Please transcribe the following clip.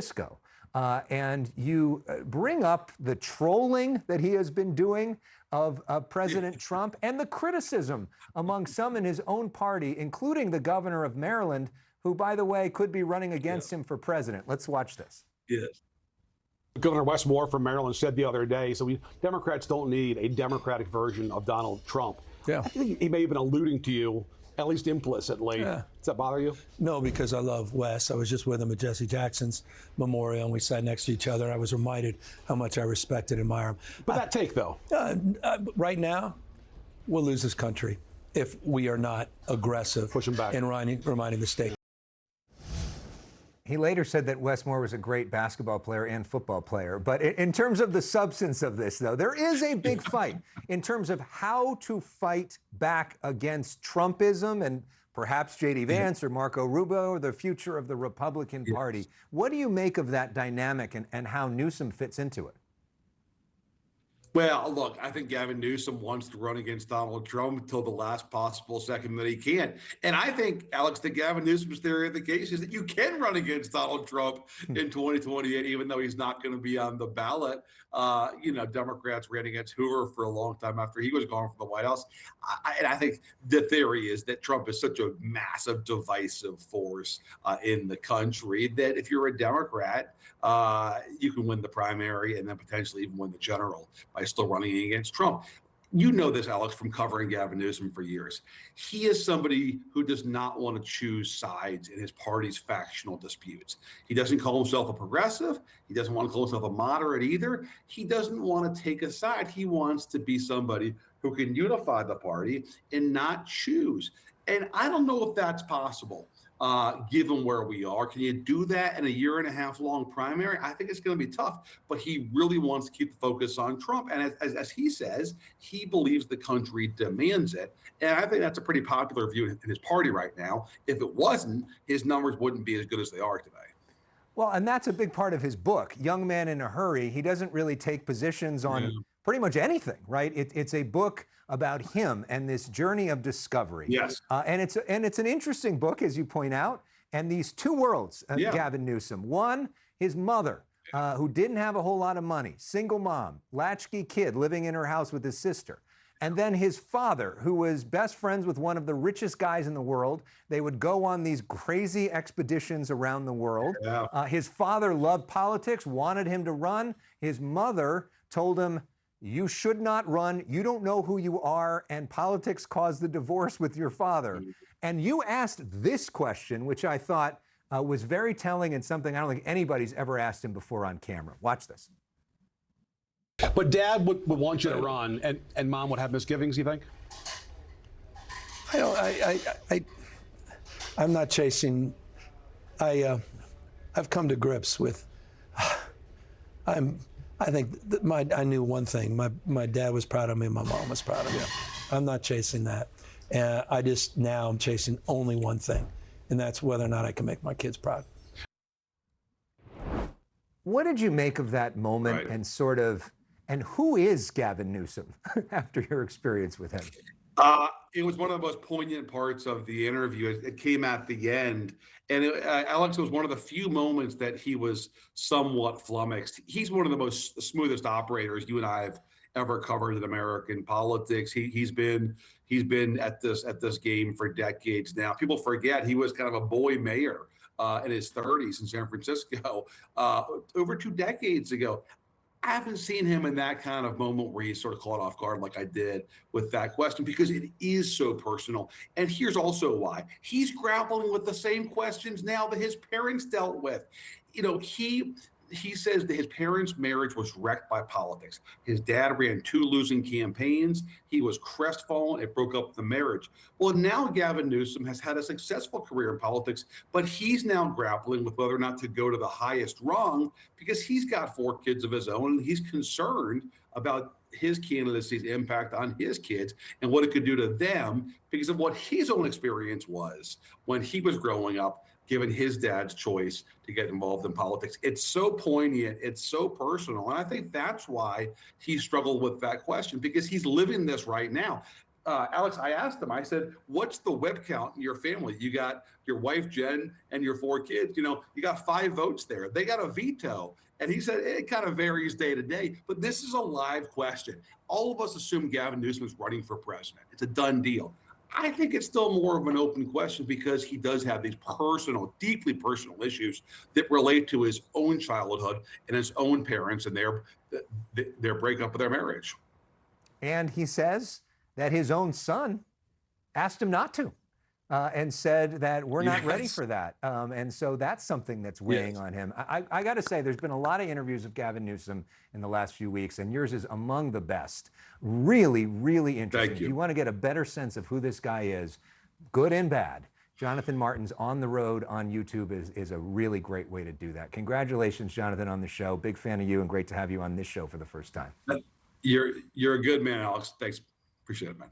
Francisco. And you bring up the trolling that he has been doing of President Trump and the criticism among some in his own party, including the governor of Maryland, who, by the way, could be running against him for president. Let's watch this. Yes. Governor Wes Moore from Maryland said the other day, so Democrats don't need a Democratic version of Donald Trump. Yeah. I think he may have been alluding to you, at least implicitly. Yeah. Does that bother you? No, because I love Wes. I was just with him at Jesse Jackson's memorial, and we sat next to each other. I was reminded how much I respect and admire him. But that take, though. Right now, we'll lose this country if we are not aggressive pushing back and reminding the state. He later said that Wes Moore was a great basketball player and football player. But in terms of the substance of this, though, there is a big fight in terms of how to fight back against Trumpism and perhaps J.D. Vance or Marco Rubio or the future of the Republican Party. What do you make of that dynamic and how Newsom fits into it? Well, look, I think Gavin Newsom wants to run against Donald Trump until the last possible second that he can. And I think, Alex, that Gavin Newsom's theory of the case is that you can run against Donald Trump in 2028, even though he's not going to be on the ballot. Democrats ran against Hoover for a long time after he was gone from the White House. And I think the theory is that Trump is such a massive divisive force in the country that if you're a Democrat, you can win the primary and then potentially even win the general by still running against Trump. You know this, Alex, from covering Gavin Newsom for years. He is somebody who does not want to choose sides in his party's factional disputes. He doesn't call himself a progressive. He doesn't want to call himself a moderate either. He doesn't want to take a side. He wants to be somebody who can unify the party and not choose. And I don't know if that's possible. Given where we are. Can you do that in a 1.5 year long primary? I think it's going to be tough, but he really wants to keep the focus on Trump. And as he says, he believes the country demands it. And I think that's a pretty popular view in his party right now. If it wasn't, his numbers wouldn't be as good as they are today. Well, and that's a big part of his book, Young Man in a Hurry. He doesn't really take positions on pretty much anything, right? It's a book about him and this journey of discovery. Yes. And it's an interesting book, as you point out. And these two worlds, Gavin Newsom. One, his mother, who didn't have a whole lot of money, single mom, latchkey kid living in her house with his sister. And then his father, who was best friends with one of the richest guys in the world. They would go on these crazy expeditions around the world. Yeah. His father loved politics, wanted him to run. His mother told him, you should not run. You don't know who you are, and politics caused the divorce with your father. And you asked this question, which I thought was very telling and something I don't think anybody's ever asked him before on camera. Watch this. But Dad would want you to run, and Mom would have misgivings, you think? I'm not chasing. I've come to grips with. I think I knew one thing. My dad was proud of me. My mom was proud of me. I'm not chasing that. I'm chasing only one thing, and that's whether or not I can make my kids proud. What did you make of that moment and who is Gavin Newsom after your experience with him? It was one of the most poignant parts of the interview. It came at the end. And Alex, was one of the few moments that he was somewhat flummoxed. He's one of the smoothest operators you and I have ever covered in American politics. He's been at this game for decades now. People forget he was kind of a boy mayor in his 30s in San Francisco over 2 decades ago. I haven't seen him in that kind of moment where he's sort of caught off guard like I did with that question, because it is so personal. And here's also why. He's grappling with the same questions now that his parents dealt with. You know, he says that his parents' marriage was wrecked by politics. His dad ran 2 losing campaigns. He was crestfallen. It broke up the marriage. Well, now Gavin Newsom has had a successful career in politics, but he's now grappling with whether or not to go to the highest rung because he's got 4 kids of his own, and he's concerned about his candidacy's impact on his kids and what it could do to them because of what his own experience was when he was growing up, given his dad's choice to get involved in politics. It's so poignant, it's so personal. And I think that's why he struggled with that question, because he's living this right now. Alex, I asked him, I said, what's the web count in your family? You got your wife, Jen, and your 4 kids. You know, you got 5 votes there. They got a veto. And he said, it kind of varies day to day. But this is a live question. All of us assume Gavin Newsom is running for president. It's a done deal. I think it's still more of an open question because he does have these personal, deeply personal issues that relate to his own childhood and his own parents and their breakup of their marriage. And he says that his own son asked him not to and said that we're not ready for that. And so that's something that's weighing on him. I got to say, there's been a lot of interviews of Gavin Newsom in the last few weeks, and yours is among the best. Really, really interesting. Thank you. If you want to get a better sense of who this guy is, good and bad, Jonathan Martin's On the Road on YouTube is a really great way to do that. Congratulations, Jonathan, on the show. Big fan of you, and great to have you on this show for the first time. You're a good man, Alex. Thanks. Appreciate it, man.